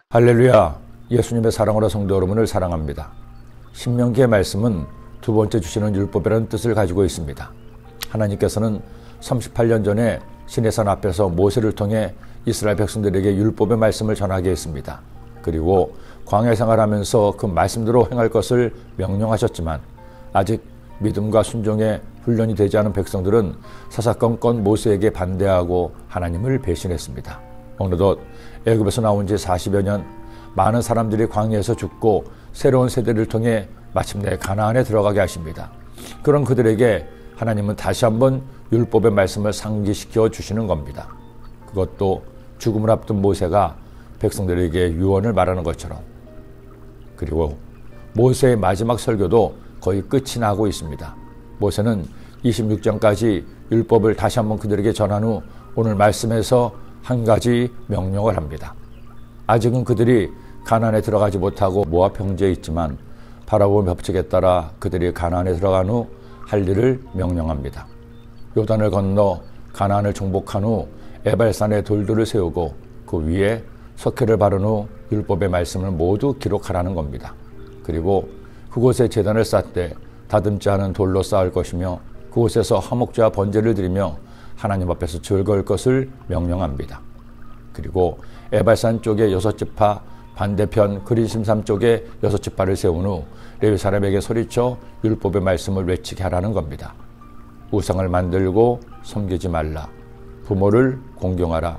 할렐루야, 예수님의 사랑으로 성도 여러분을 사랑합니다. 신명기의 말씀은 두 번째 주시는 율법이라는 뜻을 가지고 있습니다. 하나님께서는 38년 전에 시내산 앞에서 모세를 통해 이스라엘 백성들에게 율법의 말씀을 전하게 했습니다. 그리고 광야 생활하면서 그 말씀대로 행할 것을 명령하셨지만 아직 믿음과 순종에 훈련이 되지 않은 백성들은 사사건건 모세에게 반대하고 하나님을 배신했습니다. 어느덧 애굽에서 나온 지 40여 년, 많은 사람들이 광야에서 죽고 새로운 세대를 통해 마침내 가나안에 들어가게 하십니다. 그런 그들에게 하나님은 다시 한번 율법의 말씀을 상기시켜 주시는 겁니다. 그것도 죽음을 앞둔 모세가 백성들에게 유언을 말하는 것처럼. 그리고 모세의 마지막 설교도 거의 끝이 나고 있습니다. 모세는 26장까지 율법을 다시 한번 그들에게 전한 후 오늘 말씀에서 한 가지 명령을 합니다. 아직은 그들이 가나안에 들어가지 못하고 모압 평지에 있지만 바라본 법칙에 따라 그들이 가나안에 들어간 후 할 일을 명령합니다. 요단을 건너 가나안을 정복한 후 에발산에 돌들을 세우고 그 위에 석회를 바른 후 율법의 말씀을 모두 기록하라는 겁니다. 그리고 그곳에 제단을 쌓되 다듬지 않은 돌로 쌓을 것이며 그곳에서 화목제와 번제를 드리며 하나님 앞에서 즐거울 것을 명령합니다. 그리고 에발산 쪽에 6지파, 반대편 그린심산 쪽에 6지파를 세운 후 레위 사람에게 소리쳐 율법의 말씀을 외치게 하라는 겁니다. 우상을 만들고 섬기지 말라. 부모를 공경하라.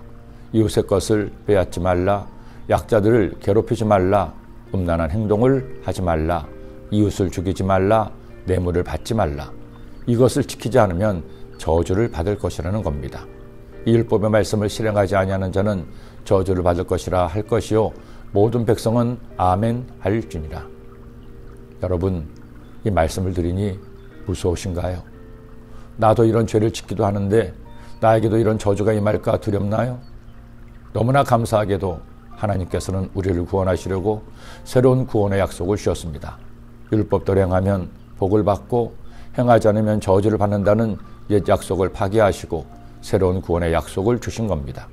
이웃의 것을 빼앗지 말라. 약자들을 괴롭히지 말라. 음란한 행동을 하지 말라. 이웃을 죽이지 말라. 뇌물을 받지 말라. 이것을 지키지 않으면 저주를 받을 것이라는 겁니다. 이 율법의 말씀을 실행하지 아니하는 자는 저주를 받을 것이라 할 것이요 모든 백성은 아멘 할지니라. 여러분, 이 말씀을 들으니 무서우신가요? 나도 이런 죄를 짓기도 하는데 나에게도 이런 저주가 임할까 두렵나요? 너무나 감사하게도 하나님께서는 우리를 구원하시려고 새로운 구원의 약속을 주셨습니다. 율법대로 행하면 복을 받고 행하지 않으면 저주를 받는다는 옛 약속을 파기하시고 새로운 구원의 약속을 주신 겁니다.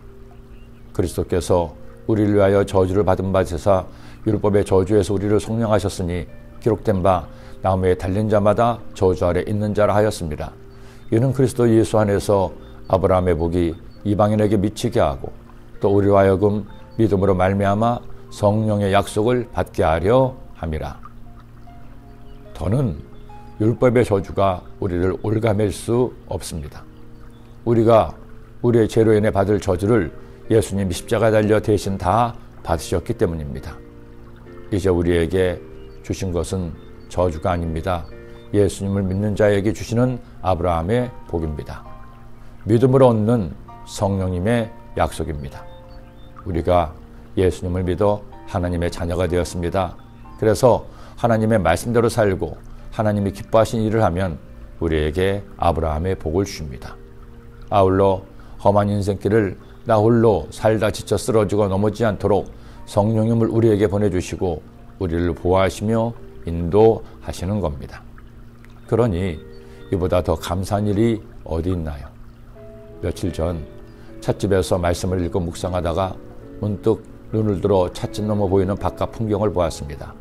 그리스도께서 우리를 위하여 저주를 받은 바 되사 율법의 저주에서 우리를 속량하셨으니 기록된 바 나무에 달린 자마다 저주 아래 있는 자라 하였습니다. 이는 그리스도 예수 안에서 아브라함의 복이 이방인에게 미치게 하고 또 우리로 하여금 믿음으로 말미암아 성령의 약속을 받게 하려 함이라. 더는 율법의 저주가 우리를 올가맬 수 없습니다. 우리가 우리의 죄로 인해 받을 저주를 예수님이 십자가에 달려 대신 다 받으셨기 때문입니다. 이제 우리에게 주신 것은 저주가 아닙니다. 예수님을 믿는 자에게 주시는 아브라함의 복입니다. 믿음으로 얻는 성령님의 약속입니다. 우리가 예수님을 믿어 하나님의 자녀가 되었습니다. 그래서 하나님의 말씀대로 살고 하나님이 기뻐하신 일을 하면 우리에게 아브라함의 복을 주십니다. 아울러 험한 인생길을 나 홀로 살다 지쳐 쓰러지고 넘어지지 않도록 성령님을 우리에게 보내주시고 우리를 보호하시며 인도하시는 겁니다. 그러니 이보다 더 감사한 일이 어디 있나요? 며칠 전 찻집에서 말씀을 읽고 묵상하다가 문득 눈을 들어 찻집 넘어 보이는 바깥 풍경을 보았습니다.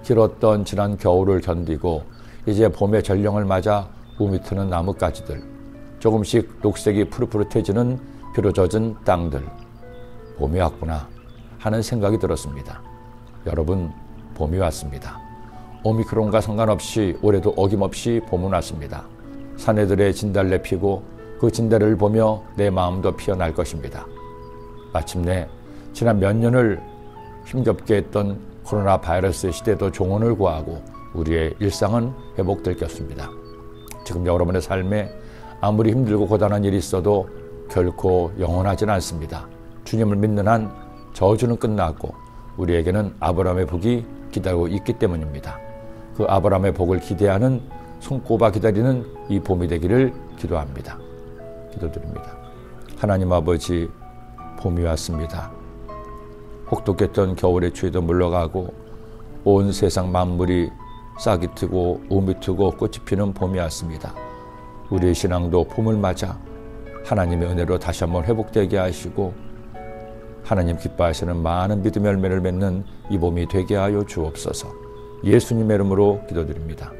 길었던 지난 겨울을 견디고 이제 봄의 전령을 맞아 우미 트는 나뭇가지들, 조금씩 녹색이 푸릇푸릇해지는 비로 젖은 땅들, 봄이 왔구나 하는 생각이 들었습니다. 여러분, 봄이 왔습니다. 오미크론과 상관없이 올해도 어김없이 봄은 왔습니다. 사내들의 진달래 피고 그 진달래를 보며 내 마음도 피어날 것입니다. 마침내 지난 몇 년을 힘겹게 했던 코로나 바이러스의 시대도 종언을 구하고 우리의 일상은 회복될 것입니다. 지금 여러분의 삶에 아무리 힘들고 고단한 일이 있어도 결코 영원하진 않습니다. 주님을 믿는 한 저주는 끝났고 우리에게는 아브라함의 복이 기다리고 있기 때문입니다. 그 아브라함의 복을 기대하는 손꼽아 기다리는 이 봄이 되기를 기도합니다. 기도드립니다. 하나님 아버지, 봄이 왔습니다. 혹독했던 겨울의 추위도 물러가고 온 세상 만물이 싹이 트고 우미 트고 꽃이 피는 봄이 왔습니다. 우리의 신앙도 봄을 맞아 하나님의 은혜로 다시 한번 회복되게 하시고 하나님 기뻐하시는 많은 믿음의 열매를 맺는 이 봄이 되게 하여 주옵소서. 예수님의 이름으로 기도드립니다.